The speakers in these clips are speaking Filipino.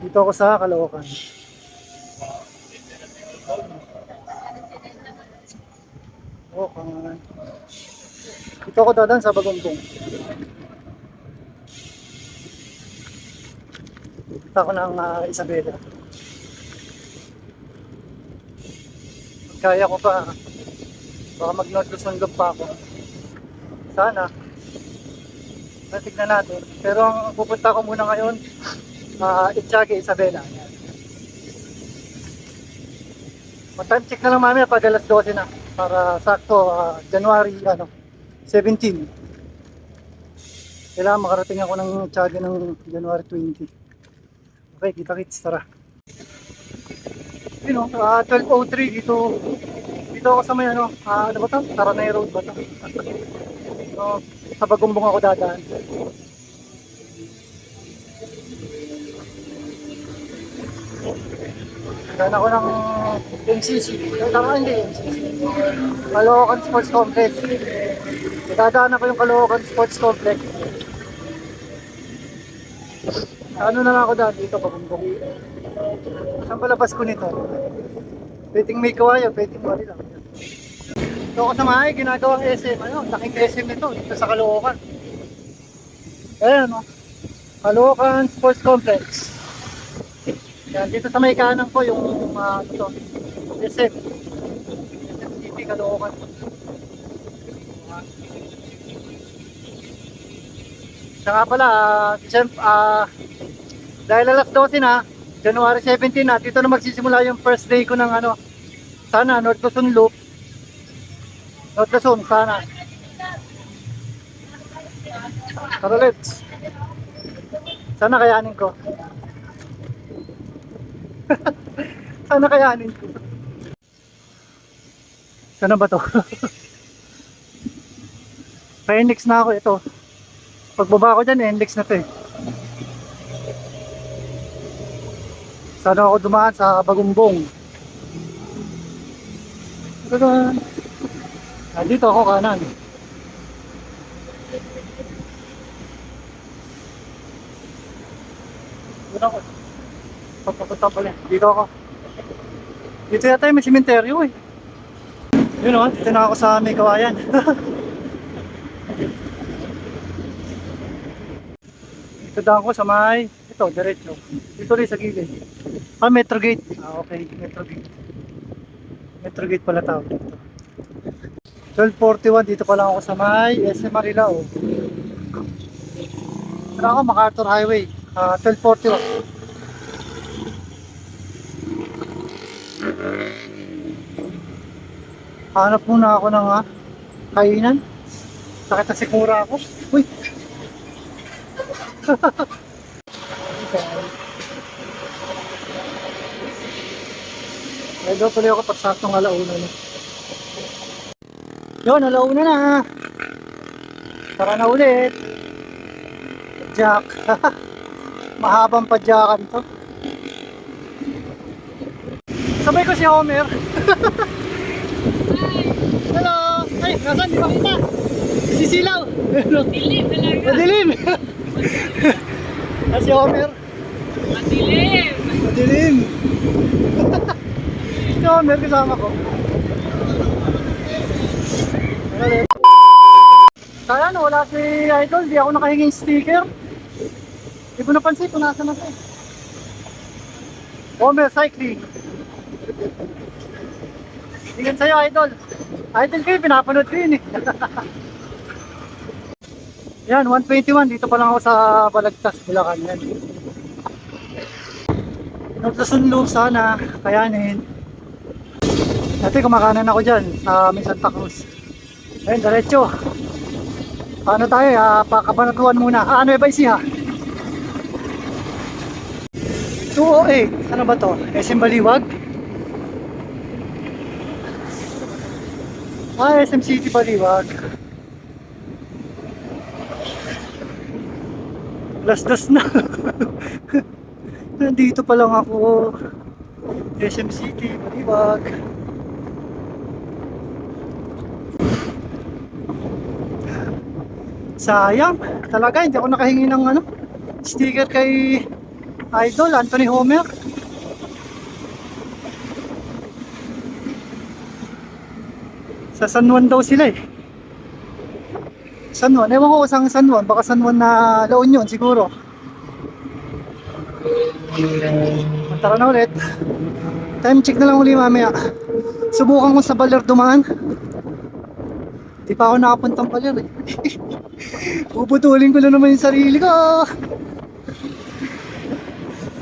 Dito ako sa Caloocan. Caloocan. Dito ako dadaan sa Bagombong. Dito ako ng Isabela. Kaya ko pa. Baka mag-North Luzon Loop pa ako. Sana. Tignan natin. Pero ang pupunta ko muna ngayon, Itchage, Isabela. Mag-time check na lang mamaya pag alas 12 na. Para sakto, January 17. Kailangan makarating ako ng Itchage ng January 20. Okay, kita-kits, tara. You know, 12:03 dito. Dito ako sa may ano ba ito? Taranay Road ba ito? So, sa Bagombong ako dadaan. Dadaan ako ng MCC. Tama, hindi MCC. Caloocan Sports Complex. Dadaan ako yung Caloocan Sports Complex. Ano na lang ako daan dito, Bagombong. Saan palabas ko nito? Pwedeng may kawayo, pwedeng mali lang. Ito ako sa mga ginagawang SM. Laking SM nito, dito sa Caloocan. Ayan, Caloocan Sports Complex. Yan, dito sa may kanan ko yung SM. SM City, Caloocan. Siya nga pala, dahil alas 12 na, January 17 na, dito na magsisimula yung first day ko ng sana, North Luzon Loop. North Luzon, sana. Tara, let's. Sana kayanin ko. Sana kayanin ko. Sana ba to? Pa-index na ako ito. Pagbaba ko dyan, index na to eh. Sana ako dumaan sa Bagombong. Dito ako kanan. Dito ako. Papapunta pala. Dito ako. Dito yata yung may sementeryo eh. Yun o, dito na ako sa may kawayan. Dito daan ko sa may, ito, diretso. Dito rin sa gilid. Metro Gate. Okay, Metro Gate. Metro Gate pala tawag dito. 12:41, dito pa lang ako sa may SM Marilao. Dito ako, MacArthur Highway. 12:41. Hanap muna ako ng kainan. Sakit na sikmura ako. Uy! Medyo tuloy ako pag saktong alauna na. Yun, alauna na. Tara na ulit. Padyak. Mahabang padyakan to. Sabay ko si Homer. Hello! Ay, nasan? Di ba kita? Sisilaw! Madilim talaga. Madilim! Si Homer. Madilim. Madilim! Si Homer kasama ko. Kaya wala si Idol, di ako nakahinging sticker. Di ko napansin kung nasa na siya. Homer Cycling. Tingin sa'yo, Idol. Idol kayo, pinapanood ko yun eh. Yan, 121. Dito pa lang ako sa Balagtas, Bulacan. Yan. North Luzon Loop sana, kayanin. Dati kumakanan ako dyan sa Santa Cruz. Ayun, diretso. Ano tayo, Kabanatuan muna. Ano ba isi ha? 208. Ano ba to? SM Baliwag? SM City Baliwag. Alas 2 na. Nandito pa lang ako. SM City Baliwag. Sayang. Talaga, hindi ako nakahingi ng sticker kay Idol, Anthony Homer. Sa San Juan daw sila eh. San Juan, ewan ko kung saan San Juan, baka San Juan na La Union siguro. Tara na ulit. Time check na lang uli mamaya. Subukan ko sa Baler dumaan. Di pa ako nakapuntang Baler eh. Puputulin ko na naman yung sarili ko.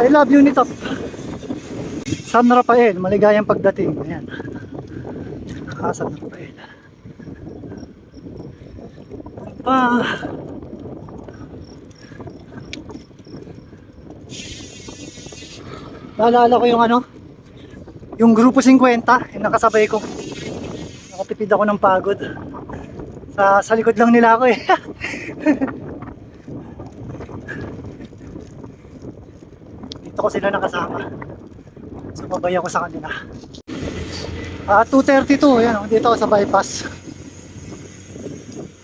I love you nito. San Rafael, maligayang pagdating. Ayan. San Rafael. Naalala ko yung ano, yung grupo 50, yung nakasabay ko. Nakatipid ako ng pagod. Sa likod lang nila ako eh. Dito ko sila nakasama. Sumabay ako sa kanila. 2:32, yan, dito ako sa bypass.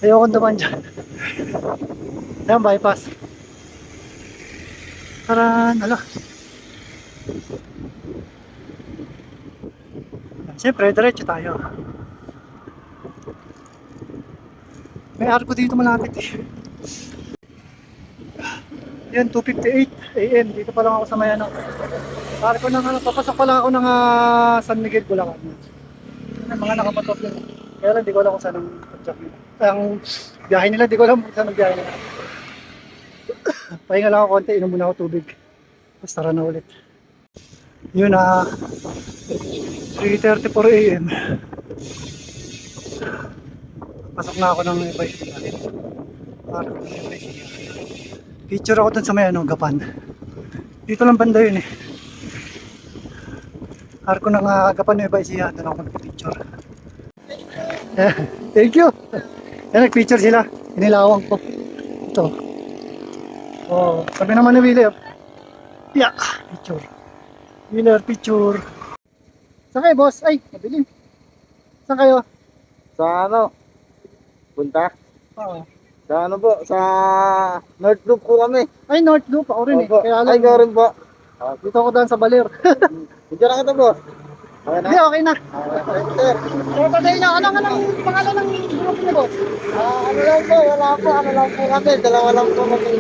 Ayoko naman dyan. Ayan, bypass. Taran, ala. Siyempre, diretso tayo. May arko dito malapit eh. Yan, 2:58 AM. Dito pa lang ako sa may ano. Arko ng ano, papasok pa lang ako ng San Miguel, Bulacan. Yan, mga nakamotor din. Kaya lang, di ko alam kung saan ang pagjack nila. Ang biyahe nila, di ko alam kung saan ang biyahe nila. Pahinga lang ako konti, inom muna ako tubig. Tapos tara na ulit. Yun 3:34 AM. Pasok na ako ng FIC. Picture ako dun sa may ano, Gapan. Dito lang banda yun eh. Arko ng Gapan ng FIC. Doon ako mag-picture. Thank you. Yan, nag-picture sila. Inilawang ko. Ito. Oh, sabi naman ni Willie. Yeah, picture. Winner picture. Saan kayo, boss? Ay, mabilim. Saan kayo? Sa ano? Punta? Oo. Sa ano po? Sa North Loop po kami. Ay, North Loop. Ako rin eh. Opo. Kaya Ay, alam, ikaw rin po. dito ako daan sa Baler. Hindi na kita po. Okay na? Hindi, okay na. Okay, sir. So, patay na. Anong pangalan ng group niyo, boss? Ano lang po? Wala po. Ano lang po kami. Dalawa lang po kami.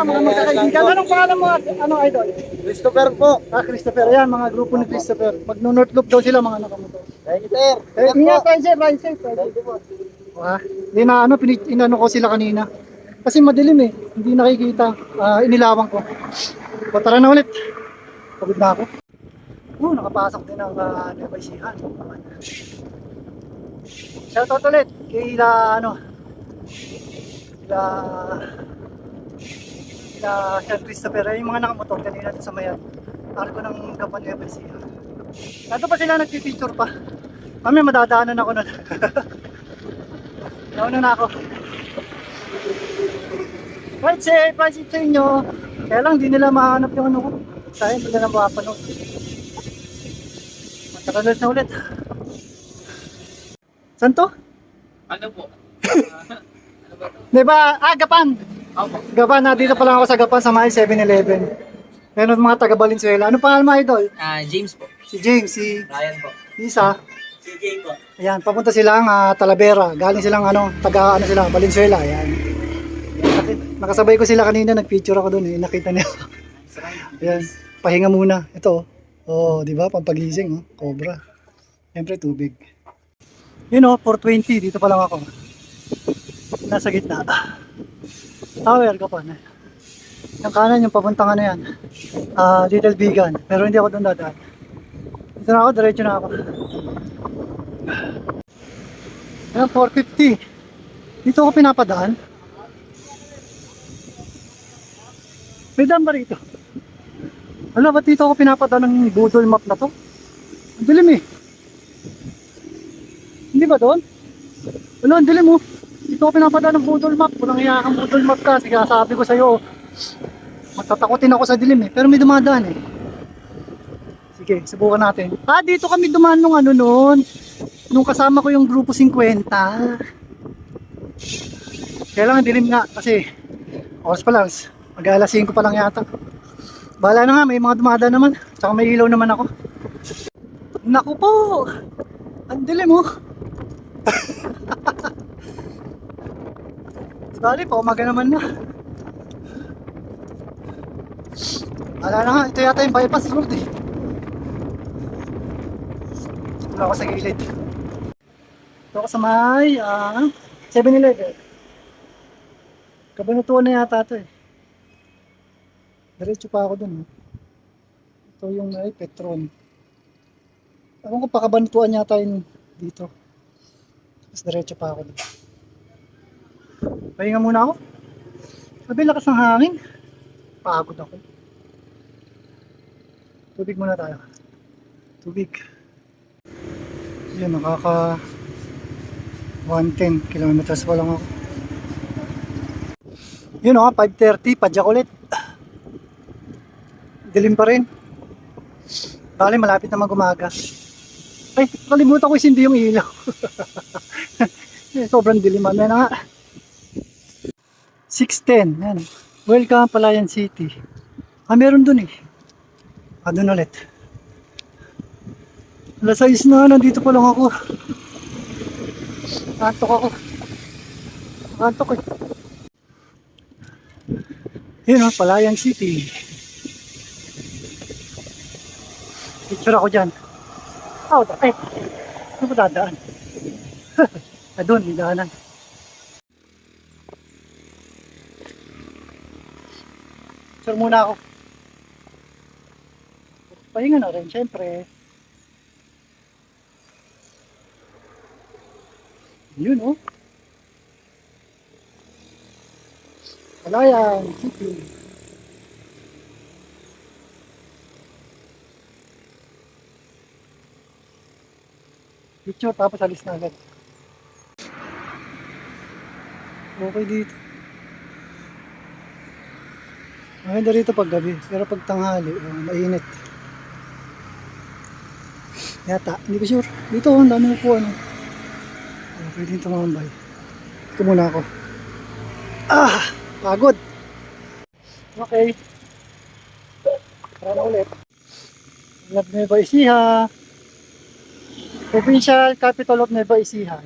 Mga magkakaibigan. Anong pangalan mo? Anong idol? Christopher po. Christopher. Ayan, mga grupo ni Christopher. Mag-North Loop daw sila, mga nakamotor. Thank you, sir. Ingat tayo, sir. Ride safe. Thank you po. Hindi na ano, inano ko sila kanina. Kasi madilim eh, hindi nakikita. Inilawang ko. O tara na ulit. Pagod na ako. Nakapasok din ang Nevaisihan. Shoutout ulit kay Sir Christopher. Yung mga nakamotor kanina sa mayan. Arko ng Gapan Nevaisihan. Nandun pa sila nagpipicture pa. Mami, madadaanan ako nun. Nauna na ako. Ride safe sa inyo. Kaya lang, di nila mahanap yung ano ko. Kaya hindi nila mapapanood. Matakalit na ulit. Saan to? Ano po? Diba? Gapan! Opo. Gapan, dito pa lang ako sa Gapan sa may 7-Eleven. Meron mga taga Valenzuela. Ano pangalan mo, idol? James po. Si James, si Ryan po. Isa. CJ po. Ayan, papunta silang Talavera. Galing silang taga Valenzuela. Ayan. Kasi nakasabay ko sila kanina, nag-picture ako doon eh. Nakita niya. Ayan, pahinga muna. Ito. Oh, di ba? Pampagising, oh. Cobra. Siyempre tubig. Yun 420 dito pa lang ako. Nasa gitna. Tower ka pa na. Yung kanan yung papuntang ano yan. Little Bigan. Pero hindi ako doon dadaan. Dito na ako, diretso na ako. Ayan, 450. Dito ako pinapadaan. May daan ba rito? Wala, ba't dito ako pinapadaan ng Google Map na to? Ang dilim eh. Hindi ba doon? Wala, ang dilim oh. Dito ako pinapadaan ng Google Map. Walang iya kang Google Map ka. Sige, sabi ko sa'yo. Matatakotin ako sa dilim eh. Pero may dumadaan eh. Sige, subukan natin. Dito kami dumaan nung ano noon. Nung kasama ko yung grupo 50. Kaya lang ang dilim nga kasi oras pa lang. Mag-alas 5 pa lang yata. Bahala na nga, may mga dumada naman. Tsaka may ilaw naman ako. Naku po! Ang dilim mo. Bali pa, umaga naman na. Bahala na nga, ito yata yung bypass road eh. Wala ako sa gilid. Ito ako sa may 7-Eleven. Kabanatuan na yata ito eh. Diretso pa ako dun. Ito yung may Petron. Ewan ko pa kabanatuan yata yun dito. Tapos diretso pa ako dun. Pahinga muna ako. Sabi lakas ng hangin. Pagod ako. Tubig muna tayo. Tubig. Yun, nakaka 110 kilometers pa lang ako. Yun o, 5:30, padyak ulit. Dilim pa rin. Bali, malapit naman gumaga. Ay, kalimutan ko isindi yung ilaw. Sobrang dilim. Ano na nga. 6:10. Yan. Welcome, Palayan City. Meron dun eh. Doon ulit. Alas 6 na, nandito pa lang ako. Antok ako. Antok eh. Yun o, Palayan City. Picture ako dyan. Ano ba dadaan? Doon, may daanan. Picture muna ako. Pahinga na rin, syempre. Yun oh. Palayan City. Picture tapos alis na agad. Okay dito. Maganda rito pag gabi, pero pag tanghali, mainit. Yata, hindi ko sure. Dito, ang dami po ano. Pwede yung tumambay. Ito muna ako. Pagod. Okay. Tara na ulit. Nueva Ecija. Provincial Capital of Nueva Ecija.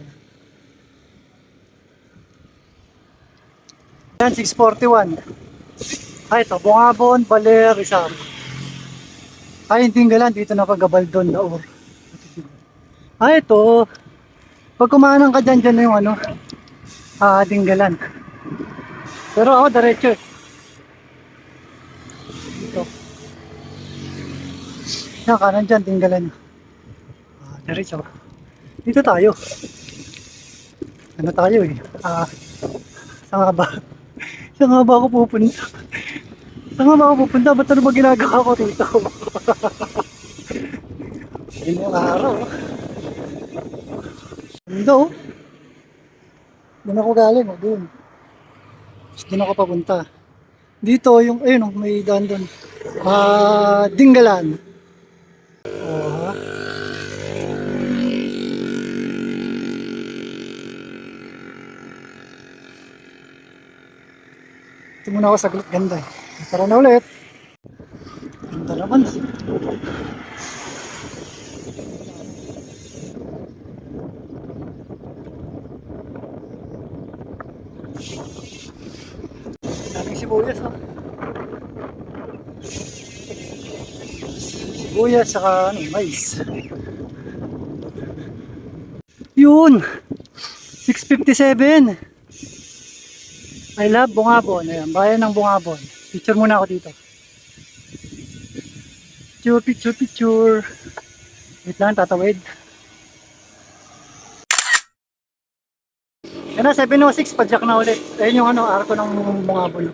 Yan, 641. Ito, Bungabon, Baler, Rizal. Hindi galan, dito nakagabaldon daw. Ito. Pag kumanan ka dyan na yung ano, Dinggalan. Pero ako, diretso eh. Dito. Yan, kanan dyan, Dinggalan. Diretso. Dito tayo. Ano tayo eh? Saan nga ba? Saan nga ba ako pupunta? Saan nga ba ako pupunta? Ba't ano ba ginagawa ko dito? Yun yung araw. Ganda oh. Doon ako galing oh, doon. Doon ako papunta. Dito yung, ayun oh, may daan doon. Dinggalan. Oh, ha? Ito muna ako saglit, ganda eh. Tara na ulit. Ganda naman. Daming sibuyas ha. Sibuyas saka ano, mais. Yun! 6:57. I love Bungabon. Ayan, bayan ng Bungabon. Picture muna ako dito. Picture. Wait lang, tatawid. Yan na, 7:06, padyak na ulit. Ayun yung ano, arko ng Bungabon.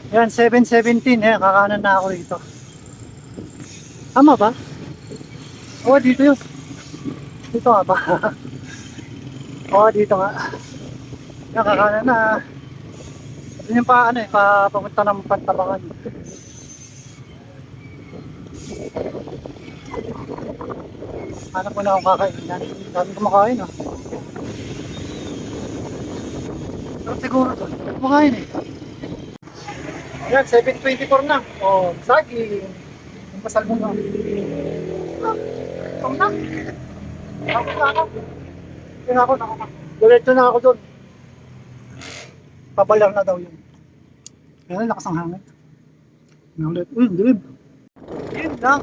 Yan, 7:17. Ayan, kakanan na ako dito. Tama ba? Oo, dito yun. Dito nga ba? Oo, dito nga. Yan, kakanan na. Yun yung pa, ano eh, papunta ng Pantabangan. Hanap mo na akong kakainan. Dami kumakain ah. Pero siguro doon, kumakain eh. Ayan, 7:24 na. Oh, sagi. Ang pasal mo nga. Ito na. Ako na ako. Yun ako, nakaka. Diretso na ako doon. Pabalar na daw yun. Ayan, lakas ang hangin. Ayan ulit. Uy, dilib. Yun lang.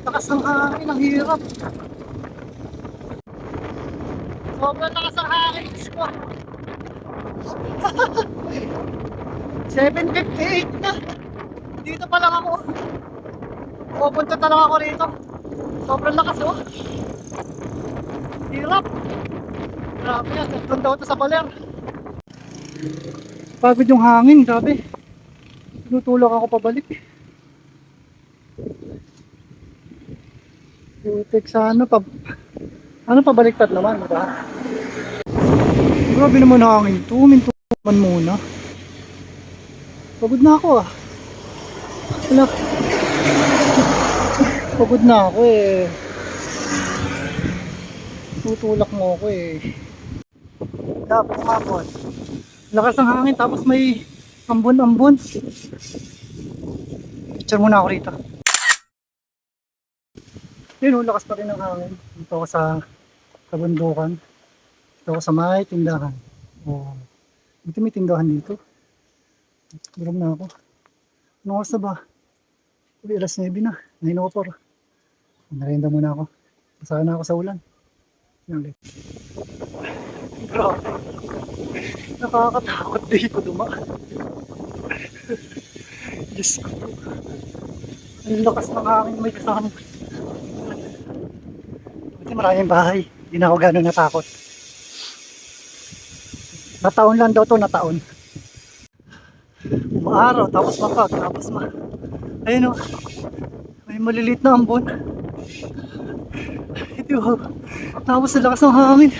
Lakas ng hangin, ang hirap. Sobrang lakas ng hangin. Diyos ko. 7:58 na. Dito pa lang ako. Pupunta na lang ako rito. Sobrang lakas oh. Hirap. Grabe yan. Doon daw ito sa baler. Pagod yung hangin. Grabe. Tinutulak ako pabalik. Putik sa ano pa. Ano pabaliktad naman, diba? Grabe naman hangin to. Minto naman muna. Pagod na ako ah. Wala. Pagod na ako eh. Tutulak mo ako eh. Dapat umabot. Lakas ng hangin tapos may ambon-ambon. Picture muna ako rito. Yun, lakas pa rin ng hangin. Dito ako sa kabundukan. Dito ako sa may tindahan. Oh. Dito may tindahan dito. Gulam na ako. Anong oras na ba? Alas 9 na. 9:04. Narenda muna ako. Basahan na ako sa ulan. Yan ulit. Grabe. Nakakatakot dito dumaan. Diyos ko. Ang lakas ng hangin may kasama. Buti maraming bahay. Hindi na ako gano'n natakot. Nataon lang daw to, nataon. Umaaraw, tapos mapag, tapos ayun o. May maliliit na ambon. Ito. Tapos sa lakas ng hangin.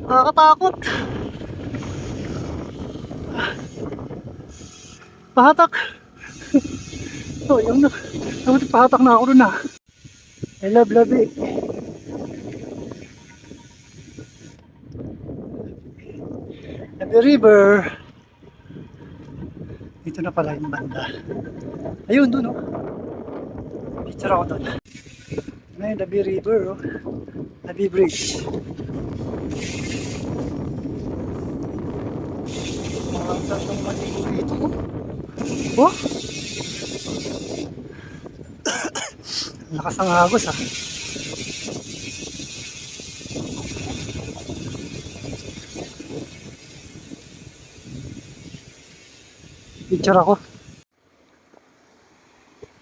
Nakakatakot. Pahatak. So, yung na. Dapat pahatak na ako dun ah. I love it. The river. Dito na pala yung banda. Ayun, dun oh. Picture ako dun. Ngayon, Dabi River oh. Dabi Bridge. Makakasal ng maligo dito oh. Oh! Lakas ng agos ah. Picture ako.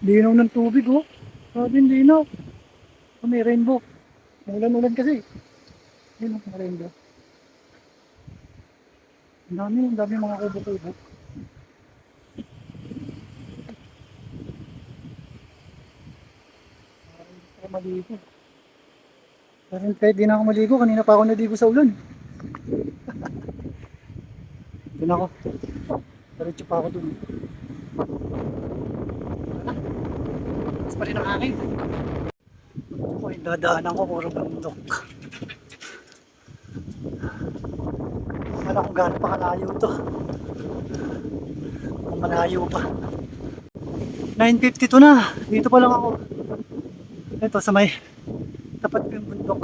Linaw ng tubig oh. Sabi yung linaw. May rainbow. Ulan-ulan kasi. Yun ang rainbow. Ang dami mga kubo-kubo. Parang hindi ako maligo. Parang kahit di na ako maligo, kanina pa ako naligo sa ulan. Doon ako. Diretso pa ako dun. Mas pa rin ang hangin. Ako yung dadaanan ko, puro bundok. Wala kung gaano pa kalayo to. Kung malayo pa. 9:52 na. Dito pa lang ako. Ito sa may tapat ko yung bundok.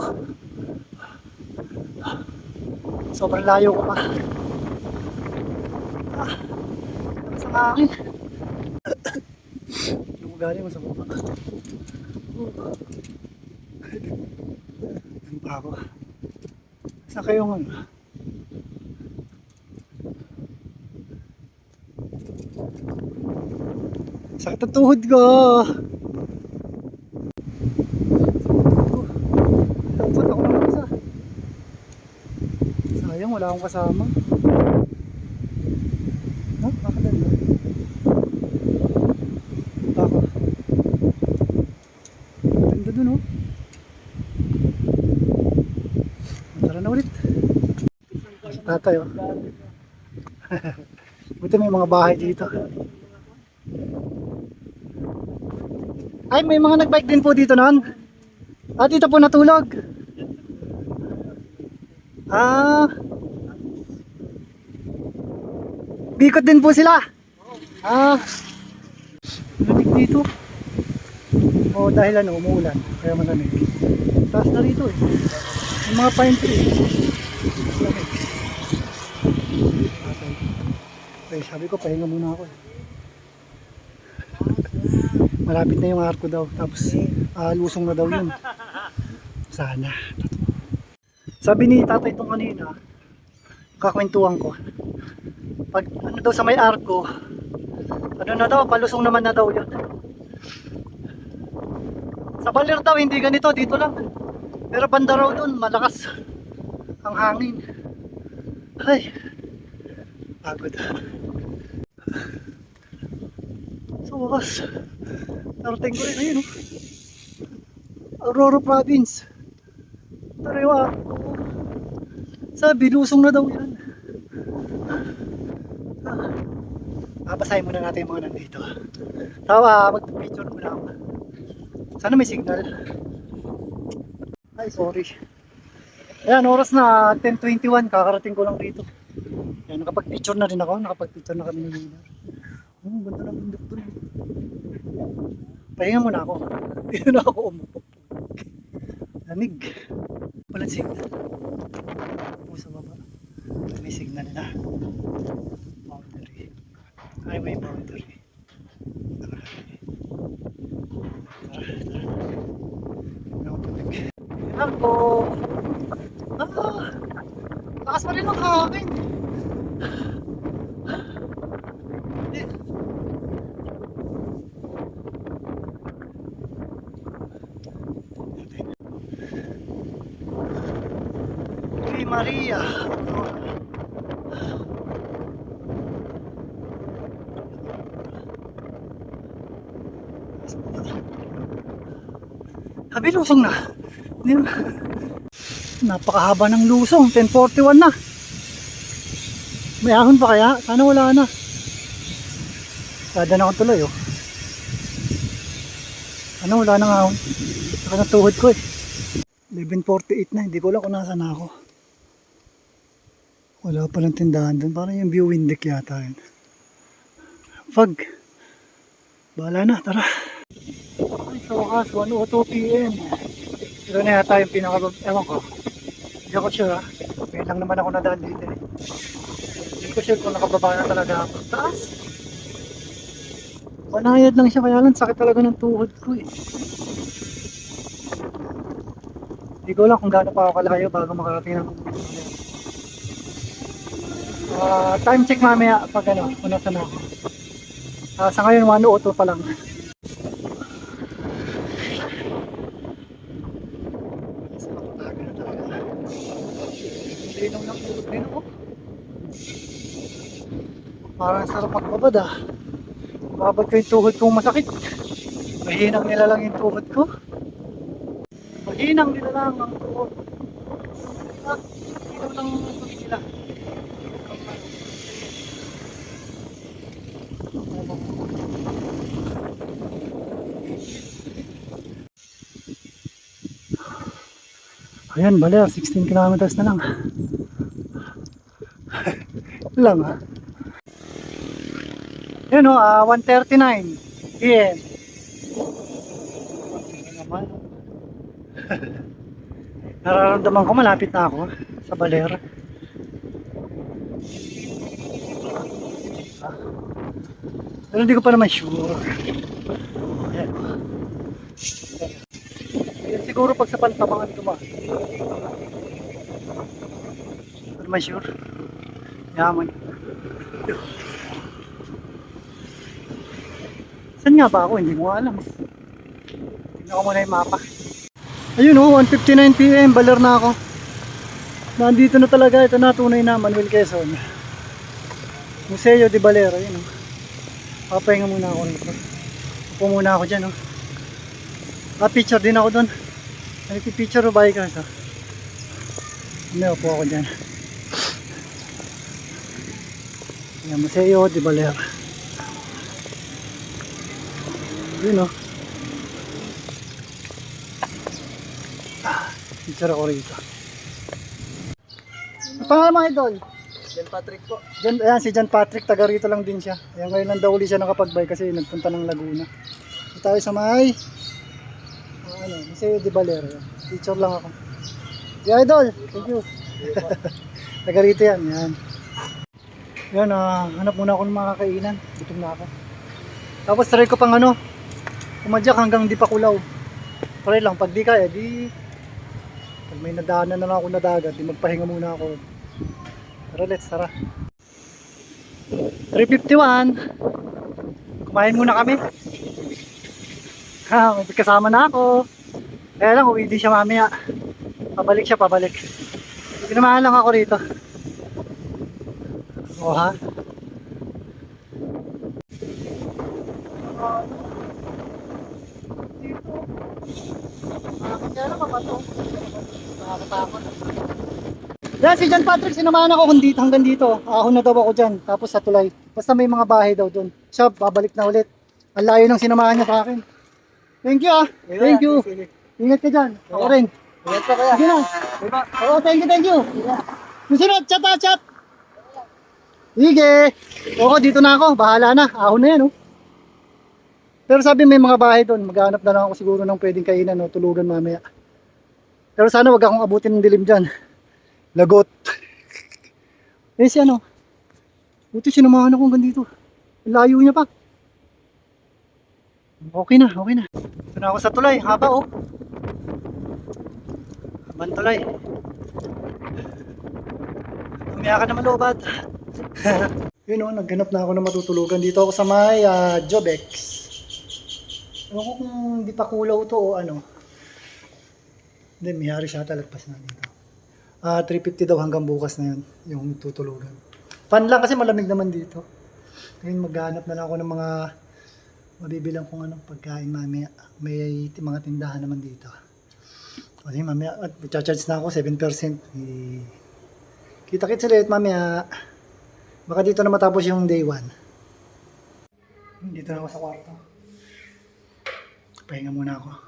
Sobrang layo ko pa. Sa hangin. Yung galing mo sa baba. Ano pa ako? Saan kayo nga? Sakit ang tuhod ko. Lambot ako ng isa. Sayang wala akong kasama. No? Bakit ano? Ako. Ganda dun oh. Tara na ulit. Tatay oh. Buti may mga bahay dito. Ay, may mga nagbike din po dito noon. At dito po natulog. Ah. Bikot din po sila. Ah, lamig dito. O dahil umuulan, kaya malamig. Taas na rito eh. Yung mga pine tree. Lamig. Okay, sabi ko pahinga muna ako eh. Malapit na yung arko daw. Tapos lusong na daw yun. Sana. Sabi ni tatay itong kanina, kakwentuhan ko. Pag ano daw sa may arko, ano na daw, palusong naman na daw yun. Sa Baler daw, hindi ganito, dito lang. Pero banda raw doon, malakas ang hangin. Ay, pagod. So wakas, narating ko rin, ayun oh. Aurora Province. Tarewa. Sabi, lusong na daw yan. Basahin muna natin yung mga nandito. Tawa, mag-picture muna ako. Sana may signal. Ay, sorry. Ayan, oras na 10:21. Kakarating ko lang dito. Ayan, nakapag-picture na rin ako. Nakapag-picture na kami ng Lina. Oh, ganda ng bundok doon. Pahinga muna ako. Dito na ako umupo. Lamig. Walang signal. Upo sa baba. May signal na. Boundary. Highway boundary. Ayan po. Ah! Lakas pa rin ang hangin. Uy, Maria. Sabi, lusong na. Napakahaba ng lusong. 10:41 na. May ahon pa kaya? Sana wala na. Sada na akong tuloy oh. Ano, wala nang ahon. Saka natuhod ko eh. 11:48 na. Hindi ko alam kung nasaan ako. Wala palang tindahan doon. Parang yung viewing deck yata yun. Fag. Bahala na. Tara. Ay, sa wakas, 1:02 PM. Ito na yata yung pinaka... Ewan ko. Hindi ako sure ha. Ngayon lang naman ako nadaan dito eh. Hindi ko sure kung nakababa na talaga ako. Taas! Panayad lang siya, kaya lang sakit talaga ng tuhod ko eh. Hindi ko alam kung gaano pa ako kalayo bago makarating ng... time check mamaya pag ano, kung nasa na ako. Sa ngayon 1:02 pa lang. Linaw ng tulog din ako. Parang sarap magbabad ah. Babad ko yung tuhod kong masakit. Mahinang nila lang yung tuhod ko. Mahinang nila lang ang tuhod. Hinaw lang ang tuhod nila. Ayan, Baler, 16 kilometers na lang. Lang ha. Ayan o, 1:39 PM. Naman. Nararamdaman ko malapit na ako sa Baler. Pero hindi ko pa naman sure. Ayan. Ayan, siguro pag sa Pantabangan dumaan. Hindi naman sure. Yaman. Saan nga ba ako? Hindi mo alam. Tingnan ko muna yung mapa. Ayun o, 1:59 PM. Baler na ako. Nandito na talaga. Ito na, tunay na. Manuel Quezon. Museo de Baler. Ayun o. Papahinga muna ako nito. Upo muna ako dyan o. Picture din ako doon. Nagpipicture o bikers o. May upo ako dyan. Ayan, Museo de Baler. Yun o. Picture ako rito. Pangalan mga idol? Jan Patrick po. Ayan, si John Patrick, taga rito lang din siya. Ayan, ngayon lang daw uli siya nakapag-bike kasi nagpunta ng Laguna. Ito tayo sa may, si Di Valero. Teacher lang ako. Si Idol, thank you. Taga rito yan, yan. Yan, hanap muna ako ng mga kainan. Gutom na ako. Tapos try ko pang umadyak hanggang di pa kulaw. Try lang, pag di kaya, pag may nadaanan na lang ako na dagat, di magpahinga muna ako. Tara, let's tara. 3:51. Kumain muna kami. May kasama na ako. Kaya lang, uwi din siya mamaya. Pabalik siya, pabalik. Pinamahan lang ako rito. O ha? Yan, si John Patrick, sinamahan ako dito, hanggang dito. Ahon na daw ako dyan, tapos sa tulay. Basta may mga bahay daw doon. Siya, babalik na ulit. Ang layo ng sinamahan niya sa akin. Thank you Thank you. Ingat ka dyan. Ako rin. Ingat pa kaya. Sige na. Oo, thank you. Susunod, chat. Sige. Oo, dito na ako. Bahala na. Ahon na yan, oh. Pero sabi may mga bahay doon. Maghanap na lang ako siguro ng pwedeng kainan o tulugan mamaya. Pero sana wag akong abutin ng dilim dyan. Lagot. Si buti sinamahan ako hanggang dito. Layo niya pa. Okay na. Ito na ako sa tulay. Haba, oh. Habang tulay. Mamaya ka naman lobad. Yun, naghanap na ako ng matutulugan. Dito ako sa may Jobex. Ewan ko kung di pa kulaw to o ano. Hindi, mayari siya talagpas na dito. 350 daw hanggang bukas na yun, yung tutulugan. Fun lang kasi malamig naman dito. Ngayon maghanap na lang ako ng mga mabibilang kung anong pagkain mamaya. May mga tindahan naman dito. Kasi mamaya, at charge na ako 7%. Kita-kits ulit mamaya. Baka dito na matapos yung day 1. Dito na ako sa kwarto. Pahinga muna ako.